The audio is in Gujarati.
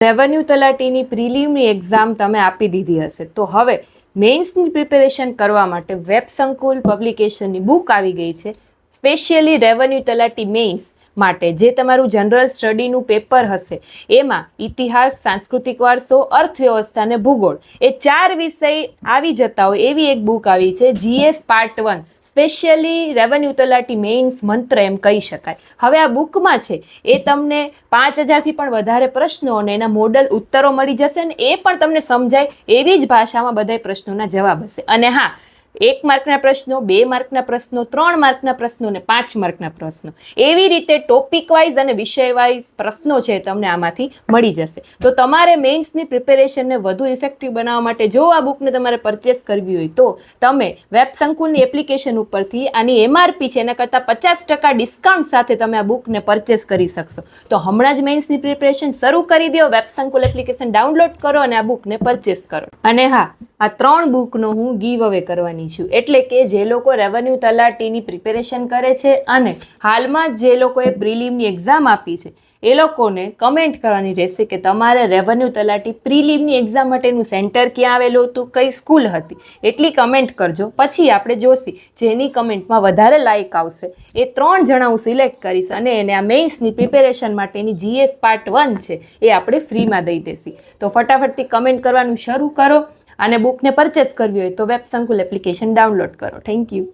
રેવન્યુ તલાટીની પ્રિલિમની એક્ઝામ તમે આપી દીધી હશે, તો હવે મેઇન્સની પ્રિપેરેશન કરવા માટે વેબ સંકુલ પબ્લિકેશનની બુક આવી ગઈ છે, સ્પેશિયલી રેવન્યુ તલાટી મેઇન્સ માટે. જે તમારું જનરલ સ્ટડીનું પેપર હશે એમાં ઇતિહાસ, સાંસ્કૃતિક વારસો, અર્થવ્યવસ્થા અને ભૂગોળ એ 4 વિષય આવી જતા હોય એવી એક બુક આવી છે, GS પાર્ટ 1, સ્પેશિયલી રેવન્યુ તલાટી મેઇન્સ મંત્ર એમ કહી શકાય. હવે આ બુકમાં છે એ તમને 5000થી પણ વધારે પ્રશ્નો અને એના મોડલ ઉત્તરો મળી જશે ને એ પણ તમને સમજાય એવી જ ભાષામાં બધા પ્રશ્નોના જવાબ હશે. અને હા, 1 માર્કના પ્રશ્નો, 2 માર્કના પ્રશ્નો, 3 માર્કના પ્રશ્નો અને 5 માર્કના પ્રશ્નો એવી રીતે ટોપિક વાઇઝ અને વિષય વાઇઝ પ્રશ્નો છે તમને આમાંથી મળી જશે. તો તમારે મેઇન્સની પ્રિપેરેશનને વધુ ઇફેક્ટિવ બનાવવા માટે જો આ બુકને તમારે પરચેસ કરવી હોય તો તમે વેબ સંકુલની એપ્લિકેશન ઉપરથી આની MRP છે એના કરતાં 50% ડિસ્કાઉન્ટ સાથે તમે આ બુકને પરચેસ કરી શકશો. તો હમણાં જ મેઇન્સની પ્રિપેરેશન શરૂ કરી દો, વેબ સંકુલ એપ્લિકેશન ડાઉનલોડ કરો અને આ બુકને પરચેસ કરો. અને હા, આ 3 બુકનો હું ગીવ અવે કરવાની છું, એટલે કે જે લોકો રેવન્યુ તલાટીની પ્રિપેરેશન કરે છે અને હાલમાં જે લોકોએ પ્રિલિમની એક્ઝામ આપી છે એ લોકોને કમેન્ટ કરવાની રહેશે કે તમારે રેવન્યુ તલાટી પ્રિલિમની એક્ઝામ માટેનું સેન્ટર ક્યાં આવેલું હતું, કઈ સ્કૂલ હતી, એટલી કમેન્ટ કરજો. પછી આપણે જોશી જેની કમેન્ટમાં વધારે લાઇક આવશે એ 3 જણા હું સિલેક્ટ કરીશ અને એને આ મેઇન્સની પ્રિપેરેશન માટેની GS પાર્ટ 1 છે એ આપણે ફ્રીમાં દઈ દેશી. તો ફટાફટથી કમેન્ટ કરવાનું શરૂ કરો અને બુકને પરચેસ કરવી હોય તો વેબ સંકુલ એપ્લિકેશન ડાઉનલોડ કરો. Thank you.